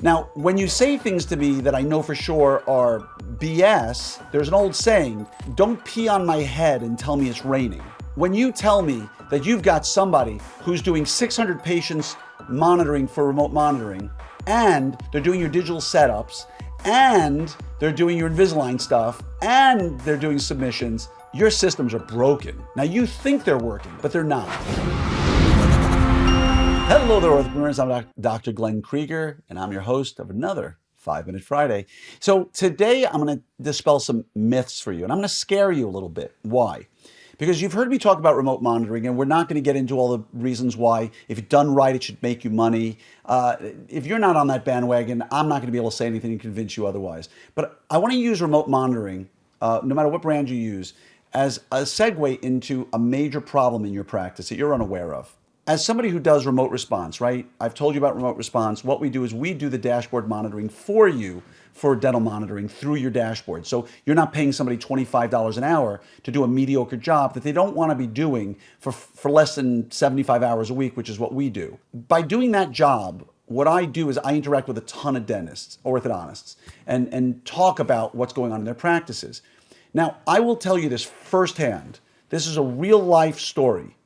Now, when you say things to me that I know for sure are BS, there's an old saying, don't pee on my head and tell me it's raining. When you tell me that you've got somebody who's doing 600 patients monitoring for remote monitoring, and they're doing your digital setups, and they're doing your Invisalign stuff, and they're doing submissions, your systems are broken. Now you think they're working, but they're not. Hello there, Orthopreneurs. I'm Dr. Glenn Krieger, and I'm your host of another 5-Minute Friday. So today I'm going to dispel some myths for you, and I'm going to scare you a little bit. Why? Because you've heard me talk about remote monitoring, and we're not going to get into all the reasons why. If it's done right, it should make you money. If you're not on that bandwagon, I'm not going to be able to say anything and convince you otherwise. But I want to use remote monitoring, no matter what brand you use, as a segue into a major problem in your practice that you're unaware of. As somebody who does remote response, right? I've told you about remote response. What we do is we do the dashboard monitoring for you for dental monitoring through your dashboard. So you're not paying somebody $25 an hour to do a mediocre job that they don't want to be doing for less than 75 hours a week, which is what we do. By doing that job, what I do is I interact with a ton of dentists, orthodontists, and talk about what's going on in their practices. Now, I will tell you this firsthand. This is a real life story.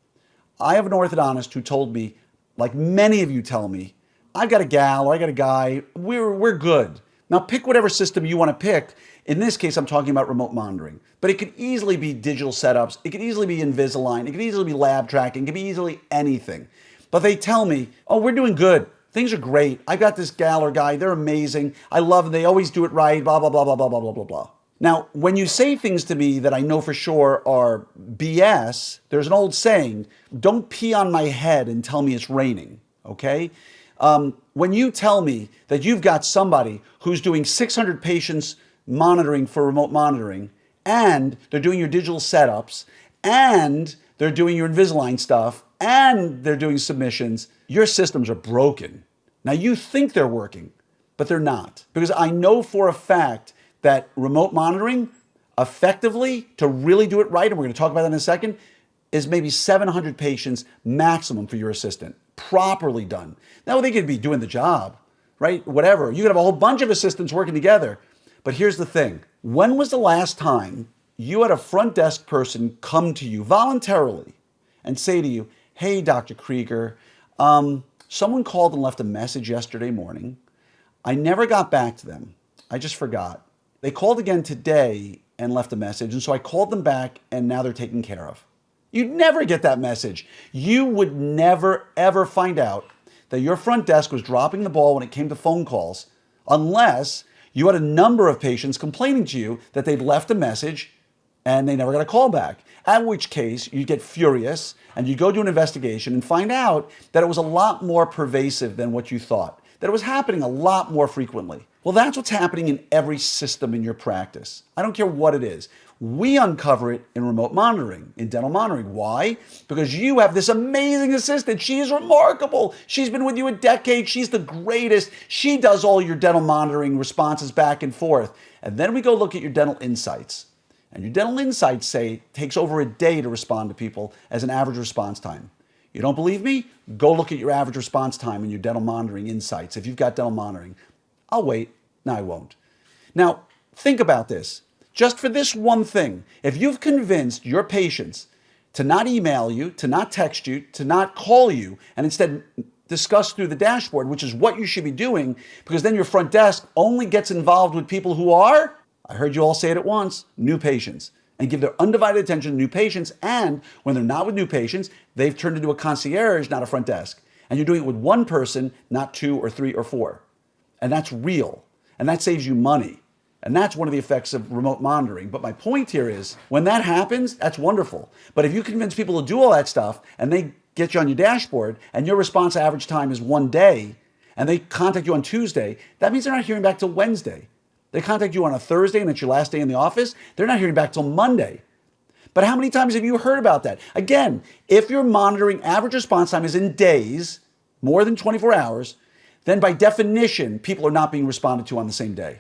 I have an orthodontist who told me, like many of you tell me, I've got a gal or I got a guy, we're good. Now pick whatever system you want to pick. In this case, I'm talking about remote monitoring, but it could easily be digital setups. It could easily be Invisalign. It could easily be lab tracking. It could be easily anything. But they tell me, oh, we're doing good. Things are great. I got this gal or guy. They're amazing. I love them. They always do it right, blah, blah, blah, blah, blah, blah, blah, blah, blah. Now, when you say things to me that I know for sure are BS, there's an old saying, don't pee on my head and tell me it's raining, okay? When you tell me that you've got somebody who's doing 600 patients monitoring for remote monitoring, and they're doing your digital setups, and they're doing your Invisalign stuff, and they're doing submissions, your systems are broken. Now, you think they're working, but they're not. Because I know for a fact that remote monitoring effectively, to really do it right, and we're going to talk about that in a second, is maybe 700 patients maximum for your assistant, properly done. Now, they could be doing the job, right? Whatever. You could have a whole bunch of assistants working together. But here's the thing. When was the last time you had a front desk person come to you voluntarily and say to you, hey, Dr. Krieger, someone called and left a message yesterday morning. I never got back to them. I just forgot. They called again today and left a message, and so I called them back, and now they're taken care of. You'd never get that message. You would never, ever find out that your front desk was dropping the ball when it came to phone calls unless you had a number of patients complaining to you that they'd left a message and they never got a call back, at which case you'd get furious and you'd go do an investigation and find out that it was a lot more pervasive than what you thought, that it was happening a lot more frequently. Well, that's what's happening in every system in your practice. I don't care what it is. We uncover it in remote monitoring, in dental monitoring. Why? Because you have this amazing assistant. She is remarkable. She's been with you a decade. She's the greatest. She does all your dental monitoring responses back and forth. And then we go look at your dental insights. And your dental insights say it takes over a day to respond to people as an average response time. You don't believe me? Go look at your average response time in your dental monitoring insights. If you've got dental monitoring, I'll wait. No, I won't. Now, think about this. Just for this one thing, if you've convinced your patients to not email you, to not text you, to not call you, and instead discuss through the dashboard, which is what you should be doing, because then your front desk only gets involved with people who are, I heard you all say it at once, new patients, and give their undivided attention to new patients. And when they're not with new patients, they've turned into a concierge, not a front desk. And you're doing it with one person, not 2 or 3 or 4. And that's real. And that saves you money. And that's one of the effects of remote monitoring. But my point here is, when that happens, that's wonderful. But if you convince people to do all that stuff and they get you on your dashboard and your response average time is 1 day and they contact you on Tuesday, that means they're not hearing back till Wednesday. They contact you on a Thursday and it's your last day in the office, they're not hearing back till Monday. But how many times have you heard about that? Again, if your monitoring average response time is in days, more than 24 hours, then by definition, people are not being responded to on the same day.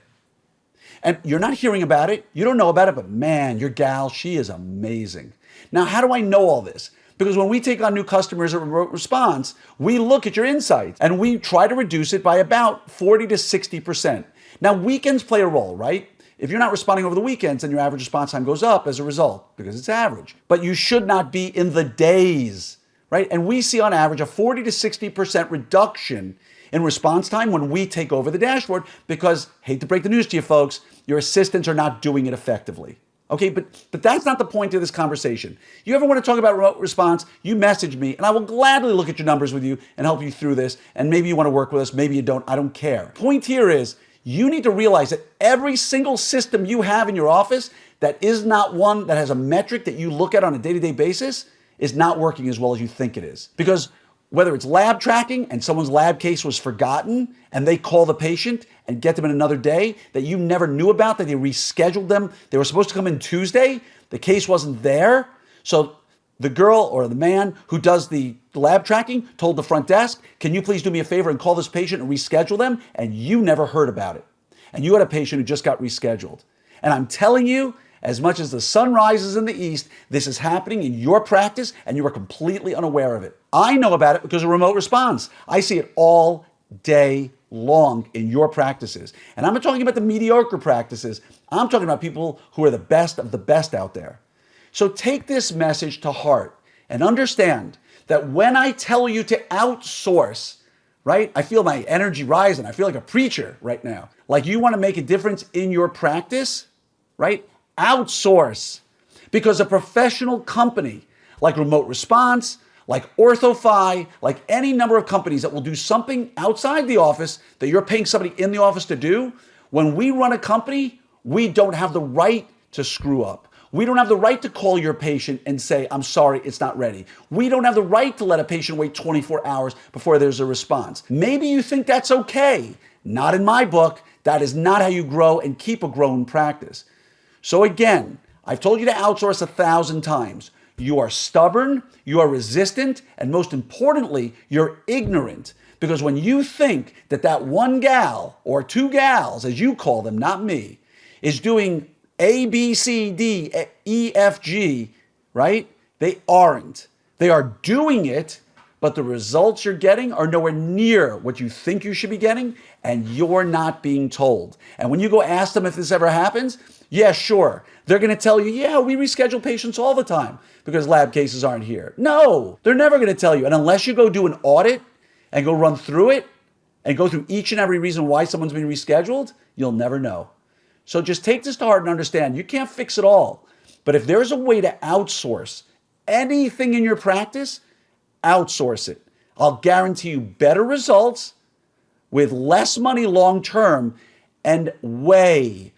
And you're not hearing about it, you don't know about it, but man, your gal, she is amazing. Now, how do I know all this? Because when we take on new customers at Remote Response, we look at your insights and we try to reduce it by about 40 to 60%. Now, weekends play a role, right? If you're not responding over the weekends, then your average response time goes up as a result because it's average. But you should not be in the days, right? And we see on average a 40 to 60% reduction in response time when we take over the dashboard because, hate to break the news to you folks, your assistants are not doing it effectively. Okay, but that's not the point of this conversation. You ever want to talk about remote response, you message me and I will gladly look at your numbers with you and help you through this. And maybe you want to work with us, maybe you don't, I don't care. Point here is you need to realize that every single system you have in your office that is not one that has a metric that you look at on a day-to-day basis is not working as well as you think it is. Because whether it's lab tracking and someone's lab case was forgotten and they call the patient and get them in another day that you never knew about, that they rescheduled them. They were supposed to come in Tuesday. The case wasn't there. So the girl or the man who does the lab tracking told the front desk, can you please do me a favor and call this patient and reschedule them? And you never heard about it. And you had a patient who just got rescheduled. And I'm telling you, as much as the sun rises in the east, this is happening in your practice and you are completely unaware of it. I know about it because of Remote Response. I see it all day long in your practices. And I'm not talking about the mediocre practices. I'm talking about people who are the best of the best out there. So take this message to heart and understand that when I tell you to outsource, right? I feel my energy rising. I feel like a preacher right now. Like you want to make a difference in your practice, right? Outsource. Because a professional company like Remote Response, like OrthoFi, like any number of companies that will do something outside the office that you're paying somebody in the office to do, when we run a company, we don't have the right to screw up. We don't have the right to call your patient and say, I'm sorry, it's not ready. We don't have the right to let a patient wait 24 hours before there's a response. Maybe you think that's okay. Not in my book. That is not how you grow and keep a growing practice. So again, I've told you to outsource 1,000 times. You are stubborn, you are resistant, and most importantly, you're ignorant. Because when you think that that one gal or two gals, as you call them, not me, is doing A, B, C, D, E, F, G, right? They aren't. They are doing it, but the results you're getting are nowhere near what you think you should be getting, and you're not being told. And when you go ask them if this ever happens, yeah, sure. They're going to tell you, yeah, we reschedule patients all the time because lab cases aren't here. No, they're never going to tell you. And unless you go do an audit and go run through it and go through each and every reason why someone's been rescheduled, you'll never know. So just take this to heart and understand you can't fix it all. But if there's a way to outsource anything in your practice, outsource it. I'll guarantee you better results with less money long term and way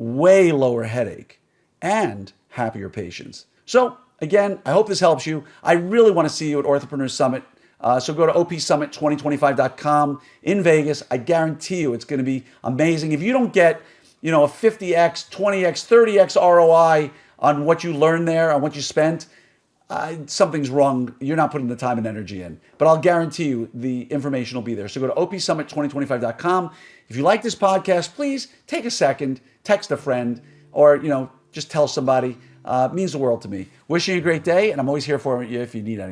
lower headache and happier patients. So again, I hope this helps you. I really want to see you at Orthopreneurs Summit. So go to opsummit2025.com in Vegas. I guarantee you it's going to be amazing. If you don't get, a 50x, 20x, 30x ROI on what you learned there, on what you spent, something's wrong. You're not putting the time and energy in. But I'll guarantee you the information will be there. So go to opsummit2025.com. If you like this podcast, please take a second, text a friend, or just tell somebody. It means the world to me. Wishing you a great day, and I'm always here for you if you need anything.